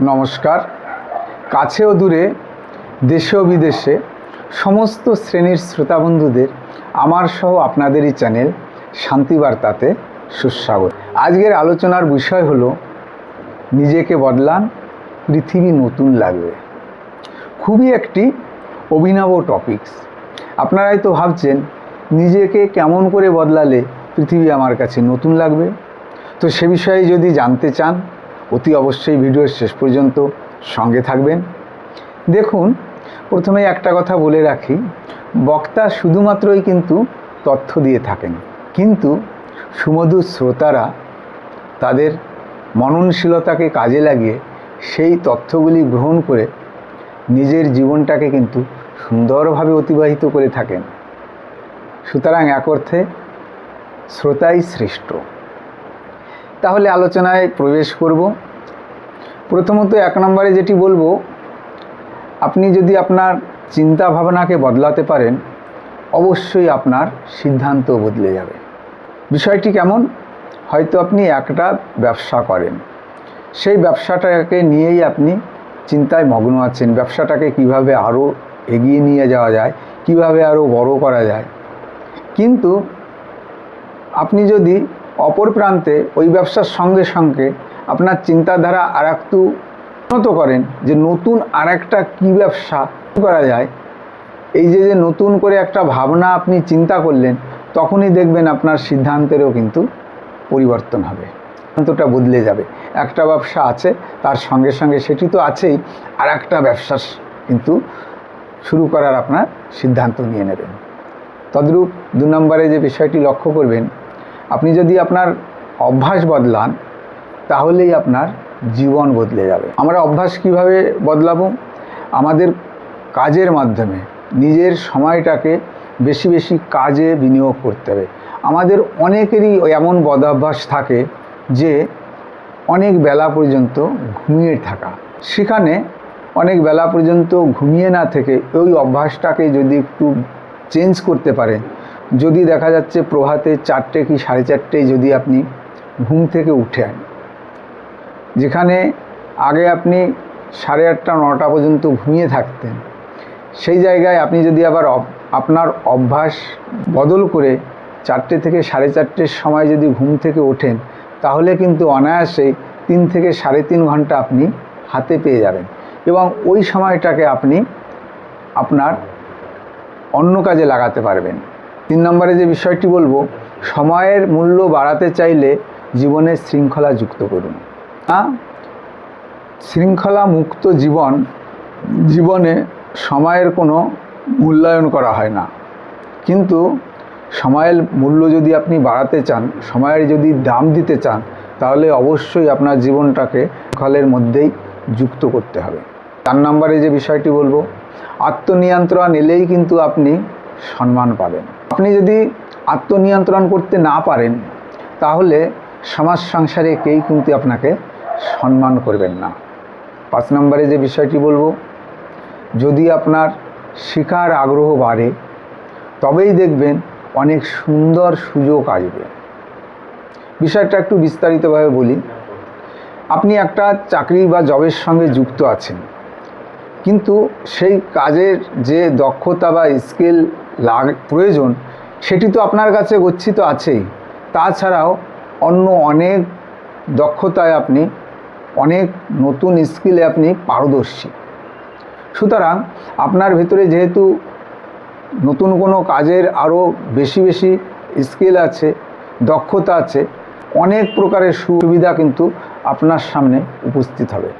নমস্কার। কাছে ও দূরে, দেশে ও বিদেশে সমস্ত শ্রেণীর শ্রোতা বন্ধুদের আমার সহ আপনাদেরই চ্যানেল শান্তিবার্তাতে সুস্বাগত। আজকের আলোচনার বিষয় হলো নিজেকে বদলান, পৃথিবী নতুন লাগবে। খুবই একটি অভিনব টপিকস। আপনারাই তো ভাবছেন নিজেকে কেমন করে বদলালে পৃথিবী আমার কাছে নতুন লাগবে। তো সে বিষয়ে যদি জানতে চান অতি অবশ্যই ভিডিওর শেষ পর্যন্ত সঙ্গে থাকবেন। দেখুন, প্রথমে একটা কথা বলে রাখি, বক্তা শুধুমাত্রই কিন্তু তথ্য দিয়ে থাকেন, কিন্তু সুমধুর শ্রোতারা তাদের মননশীলতাকে কাজে লাগিয়ে সেই তথ্যগুলি গ্রহণ করে নিজের জীবনটাকে কিন্তু সুন্দরভাবে অতিবাহিত করে থাকেন। সুতরাং এক অর্থে শ্রোতাই শ্রেষ্ঠ। তাহলে আলোচনায় প্রবেশ করব। প্রথমত এক নম্বরে যেটি বলবো, আপনি যদি আপনার চিন্তা ভাবনাকে বদলাতে পারেন, অবশ্যই আপনার সিদ্ধান্ত বদলে যাবে। বিষয়টি কেমন? হয়তো আপনি একটা ব্যবসা করেন, সেই ব্যবসাটাকে নিয়েই আপনি চিন্তায় মগ্ন আছেন, ব্যবসাটাকে কিভাবে আরও এগিয়ে নিয়ে যাওয়া যায়, কিভাবে আরও বড় করা যায়। কিন্তু আপনি যদি অপর প্রান্তে ওই ব্যবসার সঙ্গে সঙ্গে আপনার চিন্তাধারা আর একটু উন্নত করেন যে নতুন আর একটা কী ব্যবসা করা যায়, এই যে নতুন করে একটা ভাবনা আপনি চিন্তা করলেন, তখনই দেখবেন আপনার সিদ্ধান্তেরও কিন্তু পরিবর্তন হবে, সিদ্ধান্তটা বদলে যাবে। একটা ব্যবসা আছে, তার সঙ্গে সঙ্গে সেটি তো আছেই, আর একটা ব্যবসা কিন্তু শুরু করার আপনার সিদ্ধান্ত নিয়ে নেবেন। তদ্রূপ 2 নম্বরে যে বিষয়টি লক্ষ্য করবেন, আপনি যদি আপনার অভ্যাস বদলান, তাহলেই আপনার জীবন বদলে যাবে। আমরা অভ্যাস কিভাবে বদলাবো? আমাদের কাজের মাধ্যমে নিজের সময়টাকে বেশি বেশি কাজে বিনিয়োগ করতে হবে। আমাদের অনেকেরই এমন বদাভ্যাস থাকে যে অনেক বেলা পর্যন্ত ঘুমিয়ে থাকা। সেখানে অনেক বেলা পর্যন্ত ঘুমিয়ে না থেকে ওই অভ্যাসটাকে যদি একটু চেঞ্জ করতে পারেন, যদি দেখা যাচ্ছে প্রভাতে 4টে কি 4:30 যদি আপনি ঘুম থেকে উঠেন, যেখানে আগে আপনি 8:30 9টা পর্যন্ত ঘুমিয়ে থাকতেন, সেই জায়গায় আপনি যদি আবার আপনার অভ্যাস বদল করে 4টে থেকে 4:30 সময় যদি ঘুম থেকে ওঠেন, তাহলে কিন্তু অনায়াসেই 3 থেকে 3.5 ঘন্টা আপনি হাতে পেয়ে যাবেন এবং ওই সময়টাকে আপনি আপনার অন্য কাজে লাগাতে পারবেন। 3 নম্বরে যে বিষয়টি বলবো, সময়ের মূল্য বাড়াতে চাইলে জীবনে শৃঙ্খলা যুক্ত করুন। শৃঙ্খলা মুক্ত জীবনে সময়ের কোনো মূল্যায়ন করা হয় না, কিন্তু সময়ের মূল্য যদি আপনি বাড়াতে চান, সময়ের যদি দাম দিতে চান, তাহলে অবশ্যই আপনার জীবনটাকে শৃঙ্খলের মধ্যেই যুক্ত করতে হবে। 4 নম্বরে যে বিষয়টি বলবো, আত্মনিয়ন্ত্রণ এলেই কিন্তু আপনি সম্মান পাবেন। আপনি যদি আত্মনিয়ন্ত্রণ করতে না পারেন, তাহলে সমাজ সংসারে কেউ কিন্তু আপনাকে সম্মান করবেন না। 5 নম্বরে যে বিষয়টি বলবো, যদি আপনার শেখার আগ্রহ বাড়ে, তবেই দেখবেন অনেক সুন্দর সুযোগ আসবে। বিষয়টা একটু বিস্তারিতভাবে বলি। আপনি একটা চাকরি বা জবের সঙ্গে যুক্ত আছেন, কিন্তু সেই কাজের যে দক্ষতা বা স্কিল প্রয়োজন, সেটি তো আপনার কাছে গচ্ছিত আছেই। তাছাড়াও অন্য অনেক দক্ষতায় আপনি, অনেক নতুন স্কিলে আপনি পারদর্শী। সুতরাং আপনার ভেতরে যেহেতু নতুন কোনো কাজের আরও বেশি বেশি স্কিল আছে, দক্ষতা আছে, অনেক প্রকারের সুবিধা কিন্তু আপনার সামনে উপস্থিত হবে।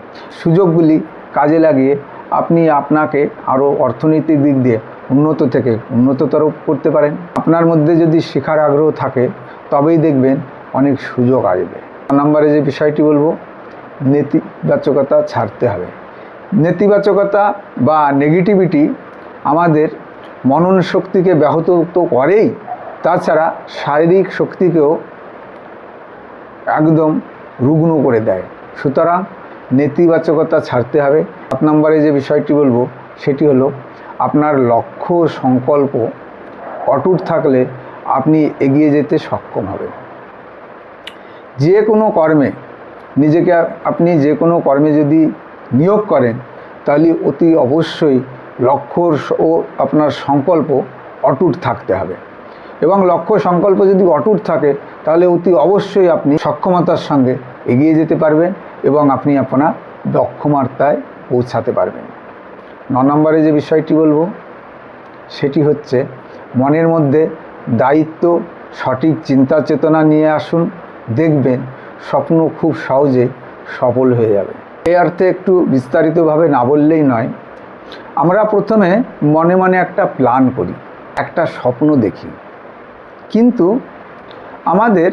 সুযোগগুলি কাজে লাগিয়ে আপনি আপনাকে আরও অর্থনৈতিক দিক দিয়ে উন্নত থেকে উন্নততর করতে পারেন। আপনার মধ্যে যদি শেখার আগ্রহ থাকে, তবেই দেখবেন অনেক সুযোগ আসবে। 4 নম্বরে যে বিষয়টি বলবো, নেতিবাচকতা ছাড়তে হবে। নেতিবাচকতা বা নেগেটিভিটি আমাদের মনন শক্তিকে ব্যাহত তো করেই, তাছাড়া শারীরিক শক্তিকেও একদম রুগ্ন করে দেয়। সুতরাং নেতিবাচকতা ছাড়তে হবে। 7 নম্বরে যে বিষয়টি বলবো, সেটি হলো আপনার লক্ষ্য সংকল্প অটুট থাকলে আপনি এগিয়ে যেতে সক্ষম হবেন। যে কোনো কর্মে নিজেকে, আপনি যে কোনো কর্মে যদি নিয়োগ করেন, তাহলে অতি অবশ্যই লক্ষ্যর ও আপনার সংকল্প অটুট থাকতে হবে। এবং লক্ষ্য সংকল্প যদি অটুট থাকে, তাহলে অতি অবশ্যই আপনি সক্ষমতার সঙ্গে এগিয়ে যেতে পারবেন এবং আপনি আপনার লক্ষ্যমাত্রায় পৌঁছাতে পারবেন। 9 নম্বরে যে বিষয়টি বলবো সেটি হচ্ছে মনের মধ্যে দায়িত্ব, সঠিক চিন্তা চেতনা নিয়ে আসুন, দেখবেন স্বপ্ন খুব সহজে সফল হয়ে যাবে। এই অর্থে একটু বিস্তারিতভাবে না বললেই নয়, আমরা প্রথমে মনে মনে একটা প্ল্যান করি, একটা স্বপ্ন দেখি, কিন্তু আমাদের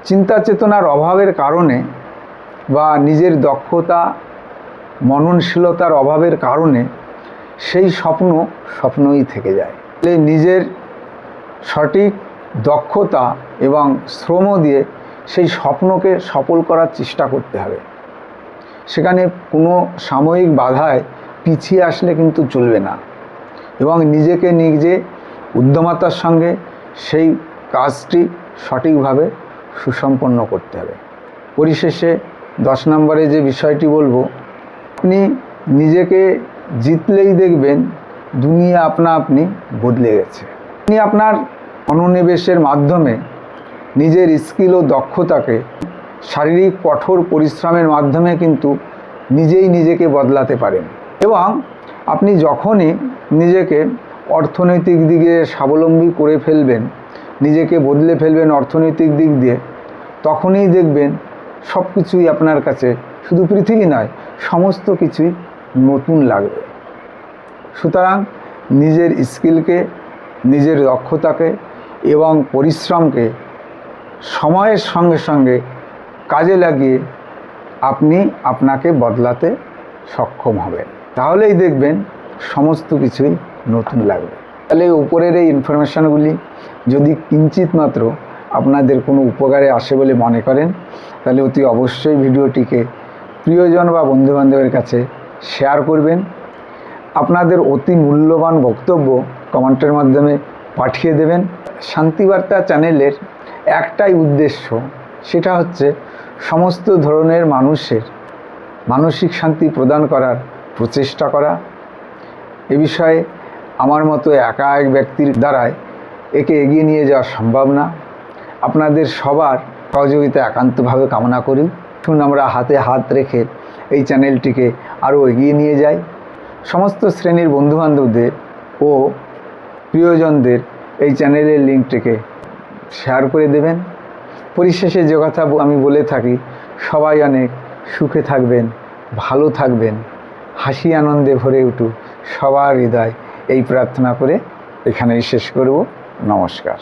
চিন্তা চেতনার অভাবের কারণে বা নিজের দক্ষতা মননশীলতার অভাবের কারণে সেই স্বপ্ন স্বপ্নই থেকে যায়। নিজের সঠিক দক্ষতা এবং শ্রম দিয়ে সেই স্বপ্নকে সফল করার চেষ্টা করতে হবে। সেখানে কোনো সাময়িক বাধায় পিছিয়ে আসলে কিন্তু চলবে না এবং নিজেকে নিজে উদ্যমতার সঙ্গে সেই কাজটি সঠিকভাবে সুসম্পন্ন করতে হবে। পরিশেষে 10 নম্বরে যে বিষয়টি বলবো, আপনি নিজেকে জিতলেই দেখবেন দুনিয়া আপনি বদলে গেছে। আপনি আপনার মনোনিবেশের মাধ্যমে নিজের স্কিল ও দক্ষতাকে শারীরিক কঠোর পরিশ্রমের মাধ্যমে কিন্তু নিজেই নিজেকে বদলাতে পারেন এবং আপনি যখনই নিজেকে অর্থনৈতিক দিকে স্বাবলম্বী করে ফেলবেন, নিজেকে বদলে ফেলবেন অর্থনৈতিক দিক দিয়ে, তখনই দেখবেন সব কিছুই আপনার কাছে, শুধু পৃথিবী নয়, সমস্ত কিছুই নতুন লাগবে। সুতরাং নিজের স্কিলকে, নিজের দক্ষতাকে এবং পরিশ্রমকে সময়ের সঙ্গে সঙ্গে কাজে লাগিয়ে আপনি আপনাকে বদলাতে সক্ষম হবেন। তাহলেই দেখবেন সমস্ত কিছুই নতুন লাগবে। তাহলে উপরের এই ইনফরমেশানগুলি যদি কিঞ্চিত মাত্র আপনাদের কোনো উপকারে আসে বলে মনে করেন, তাহলে অতি অবশ্যই ভিডিওটিকে প্রিয়জন বা বন্ধুবান্ধবের কাছে শেয়ার করবেন। আপনাদের অতি মূল্যবান বক্তব্য কমেন্টের মাধ্যমে পাঠিয়ে দেবেন। শান্তিবার্তা চ্যানেলের একটাই উদ্দেশ্য, সেটা হচ্ছে সমস্ত ধরনের মানুষের মানসিক শান্তি প্রদান করার প্রচেষ্টা করা। এ বিষয়ে আমার মতো একা এক ব্যক্তির দ্বারায় একে এগিয়ে নিয়ে যাওয়া সম্ভব না। আপনাদের সবার সহযোগিতা একান্তভাবে কামনা করি। শুনুন, আমরা হাতে হাত রেখে এই চ্যানেলটিকে আরও এগিয়ে নিয়ে যাই। সমস্ত শ্রেণীর বন্ধুবান্ধবদের ও প্রিয়জনদের এই চ্যানেলের লিঙ্কটিকে শেয়ার করে দেবেন। পরিশেষে যে কথা আমি বলে থাকি, সবাই অনেক সুখে থাকবেন, ভালো থাকবেন, হাসি আনন্দে ভরে উঠুক সবার হৃদয়, এই প্রার্থনা করে এখানেই শেষ করব। নমস্কার।